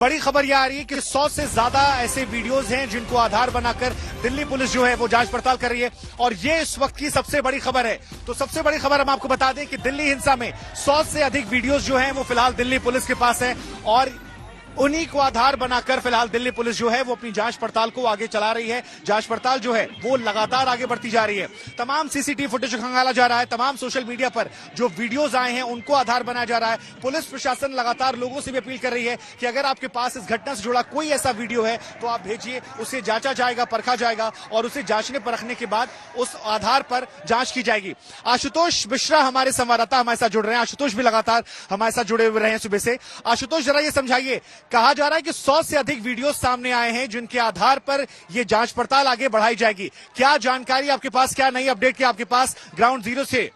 बड़ी खबर यह आ रही है कि 100 से ज्यादा ऐसे वीडियोस हैं जिनको आधार बनाकर दिल्ली पुलिस जो है वो जांच पड़ताल कर रही है और ये इस वक्त की सबसे बड़ी खबर है। तो सबसे बड़ी खबर हम आपको बता दें कि दिल्ली हिंसा में 100 से अधिक वीडियोस जो हैं वो फिलहाल दिल्ली पुलिस के पास है और उन्हीं को आधार बनाकर फिलहाल दिल्ली पुलिस जो है वो अपनी जांच पड़ताल को आगे चला रही है। जांच पड़ताल जो है वो लगातार आगे बढ़ती जा रही है। तमाम सीसीटीवी फुटेज खंगाला जा रहा है, तमाम सोशल मीडिया पर जो वीडियोस आए हैं उनको आधार बनाया जा रहा है। पुलिस प्रशासन लगातार लोगों से भी अपील कर रही है कि अगर आपके पास इस घटना से जुड़ा कोई ऐसा वीडियो है तो आप भेजिए, उसे जांचा जाएगा, परखा जाएगा और उसे जांचने परखने के बाद उस आधार पर जांच की जाएगी। आशुतोष मिश्रा हमारे संवाददाता हमारे साथ जुड़ रहे हैं। आशुतोष भी लगातार हमारे साथ जुड़े हुए रहे हैं सुबह से। आशुतोष, जरा ये समझाइए, कहा जा रहा है कि 100 से अधिक वीडियो सामने आए हैं जिनके आधार पर यह जांच पड़ताल आगे बढ़ाई जाएगी। क्या जानकारी आपके पास, क्या नई अपडेट क्या आपके पास ग्राउंड जीरो से?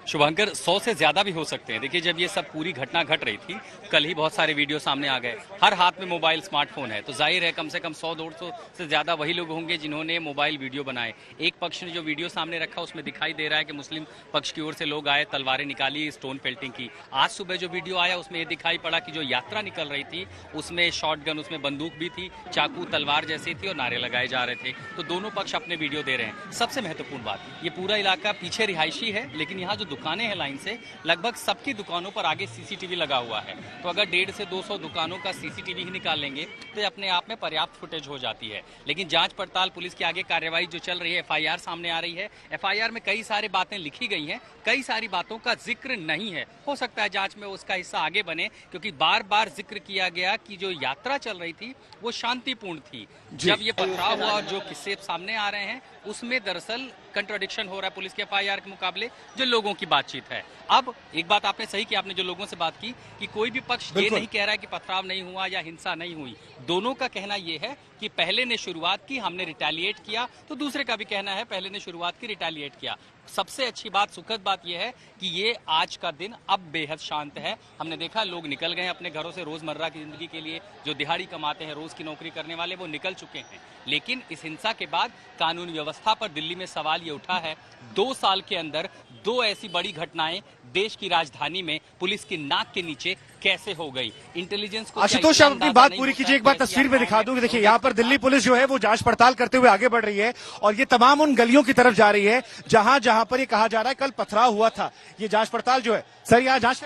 शुभंकर, 100 से ज्यादा भी हो सकते हैं। देखिए, जब ये सब पूरी घटना घट रही थी, कल ही बहुत सारे वीडियो सामने आ गए। हर हाथ में मोबाइल, स्मार्टफोन है, तो जाहिर है कम से कम 100-150 से ज्यादा वही लोग होंगे जिन्होंने मोबाइल वीडियो बनाए। एक पक्ष ने जो वीडियो सामने रखा उसमें दिखाई दे रहा है कि मुस्लिम पक्ष की ओर से लोग आए, तलवारें निकाली, स्टोन पेल्टिंग की। आज सुबह जो वीडियो आया उसमें यह दिखाई पड़ा कि जो यात्रा निकल रही थी उसमें शॉटगन, उसमें बंदूक भी थी, चाकू तलवार जैसी थी और नारे लगाए जा रहे थे। तो दोनों पक्ष अपने वीडियो दे रहे हैं। सबसे महत्वपूर्ण बात, ये पूरा इलाका पीछे रिहायशी है, लेकिन यहाँ जो दुकानें हैं लाइन से, लगभग सबकी दुकानों पर आगे सीसीटीवी लगा हुआ है। तो अगर 150 से 200 दुकानों का सीसीटीवी ही निकाल लेंगे तो अपने आप में पर्याप्त फुटेज हो जाती है। लेकिन जांच पड़ताल, पुलिस की आगे कार्रवाई जो चल रही है, एफआईआर सामने आ रही है। एफआईआर में कई सारी बातें लिखी गई हैं, कई सारी बातों का जिक्र नहीं है। हो सकता है जांच में उसका हिस्सा आगे बने, क्योंकि बार बार जिक्र किया गया कि जो यात्रा चल रही थी वो शांतिपूर्ण थी। जब ये पथराव हुआ और जो किस्से सामने आ रहे हैं उसमें दरअसल कंट्राडिक्शन हो रहा है पुलिस के एफआईआर के मुकाबले जो लोगों की बातचीत है। अब एक बात आपने सही की, आपने जो लोगों से बात की कि कोई भी पक्ष ये नहीं कह रहा है कि पथराव नहीं हुआ या हिंसा नहीं हुई। दोनों का कहना यह है कि पहले ने शुरुआत की, हमने रिटेलिएट किया, तो दूसरे का भी कहना है पहले ने शुरुआत की, रिटेलिएट किया। सबसे अच्छी बात, सुखद बात यह है कि ये आज का दिन अब बेहद शांत है। हमने देखा लोग निकल गए अपने घरों से रोजमर्रा की जिंदगी के लिए। जो दिहाड़ी कमाते हैं, रोज की नौकरी करने वाले, वो निकल चुके हैं। लेकिन इस हिंसा के बाद कानून व्यवस्था पर दिल्ली में सवाल ये उठा है, 2 साल के अंदर 2 ऐसी बड़ी घटनाएं देश की राजधानी में पुलिस की नाक के नीचे कैसे हो गई? इंटेलिजेंस को आशुतोष, आप अपनी बात पूरी कीजिए। एक बार तस्वीर में दिखा दूं कि देखिए यहाँ पर दिल्ली पुलिस जो है वो जांच पड़ताल करते हुए आगे बढ़ रही है और ये तमाम उन गलियों की तरफ जा रही है जहां जहां पर ये कहा जा रहा है कल पथराव हुआ था। ये जांच पड़ताल जो है, सर यहाँ जांच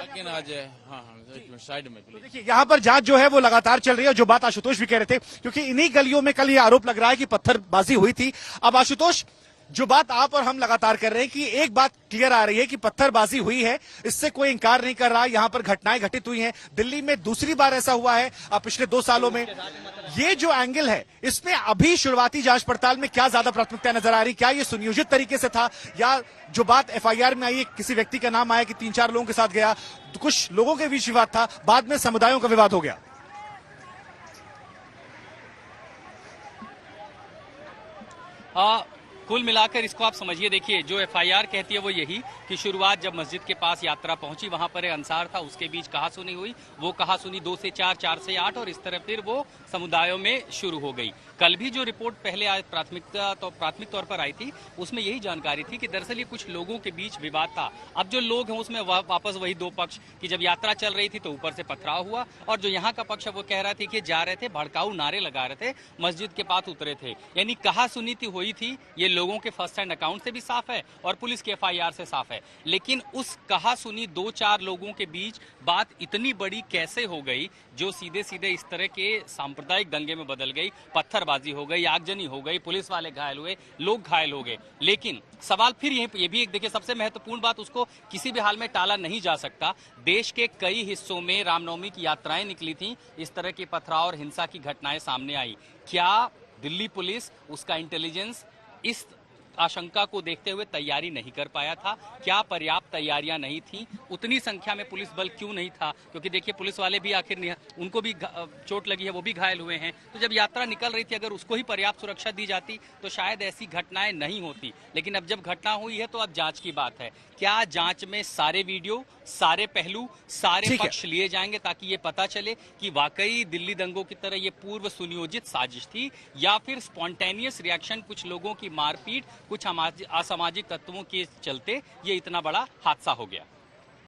साइड में तो देखिए यहाँ पर जांच जो है वो लगातार चल रही है। जो बात आशुतोष भी कह रहे थे, क्योंकि इन्हीं गलियों में कल ये आरोप लग रहा है कि पत्थरबाजी हुई थी। अब आशुतोष, जो बात आप और हम लगातार कर रहे हैं कि एक बात क्लियर आ रही है कि पत्थरबाजी हुई है, इससे कोई इंकार नहीं कर रहा है। यहां पर घटनाएं घटित हुई हैं, दिल्ली में दूसरी बार ऐसा हुआ है पिछले 2 सालों में। ये जो एंगल है, इसमें अभी शुरुआती जांच पड़ताल में क्या ज्यादा प्राथमिकता नजर आ रही? क्या ये सुनियोजित तरीके से था, या जो बात एफआईआर में आई है, किसी व्यक्ति का नाम आया कि 3-4 लोगों के साथ गया, कुछ लोगों के बीच विवाद था, बाद में समुदायों का विवाद हो गया? कुल मिलाकर इसको आप समझिए, देखिए जो एफआईआर कहती है वो यही कि शुरुआत जब मस्जिद के पास यात्रा पहुंची, वहां पर एक अंसार था, उसके बीच कहासुनी हुई, वो कहासुनी 2 से 4, 4 से 8 और इस तरह फिर वो समुदायों में शुरू हो गई। कल भी जो रिपोर्ट पहले आज प्राथमिक तौर पर आई थी, उसमें यही जानकारी थी कि दरअसल ये कुछ लोगों के बीच विवाद था। अब जो लोग हैं उसमें वापस वही 2 पक्ष कि जब यात्रा चल रही थी तो ऊपर से पथराव हुआ और जो यहाँ का पक्ष है वो कह रहा था कि जा रहे थे, भड़काऊ नारे लगा रहे थे, मस्जिद के पास उतरे थे। यानी कहासुनी हुई थी। ये लोगों के फर्स्ट हैंड अकाउंट से भी साफ है और पुलिस के एफआईआर से साफ है। लेकिन उस कहासुनी 2-4 लोगों के बीच बात इतनी बड़ी कैसे हो गई जो सीधे सीधे इस तरह के सांप्रदायिक दंगे में बदल गई? पत्थरबाजी हो गई, आगजनी हो गई, पुलिस वाले घायल हुए, लोग घायल हो गए। लेकिन सवाल फिर ये भी एक, देखिए सबसे महत्वपूर्ण बात, उसको किसी भी हाल में टाला नहीं जा सकता। देश के कई हिस्सों में रामनवमी की यात्राएं निकली थी, इस तरह की पथराव और हिंसा की घटनाएं सामने आई। क्या दिल्ली पुलिस, उसका इंटेलिजेंस इस आशंका को देखते हुए तैयारी नहीं कर पाया था? क्या पर्याप्त तैयारियां नहीं थी? उतनी संख्या में पुलिस बल क्यों नहीं था? क्योंकि देखिए पुलिस वाले भी आखिर उनको भी चोट लगी है, वो भी घायल हुए हैं। तो जब यात्रा निकल रही थी, अगर उसको ही पर्याप्त सुरक्षा दी जाती तो शायद ऐसी घटनाएं नहीं होती। लेकिन अब जब घटना हुई है तो अब जांच की बात है। क्या जांच में सारे वीडियो, सारे पहलू, सारे पक्ष लिए जाएंगे ताकि ये पता चले कि वाकई दिल्ली दंगों की तरह ये पूर्व सुनियोजित साजिश थी या फिर स्पॉन्टेनियस रिएक्शन, कुछ लोगों की मारपीट, कुछ असामाजिक तत्वों के चलते ये इतना बड़ा हादसा हो गया?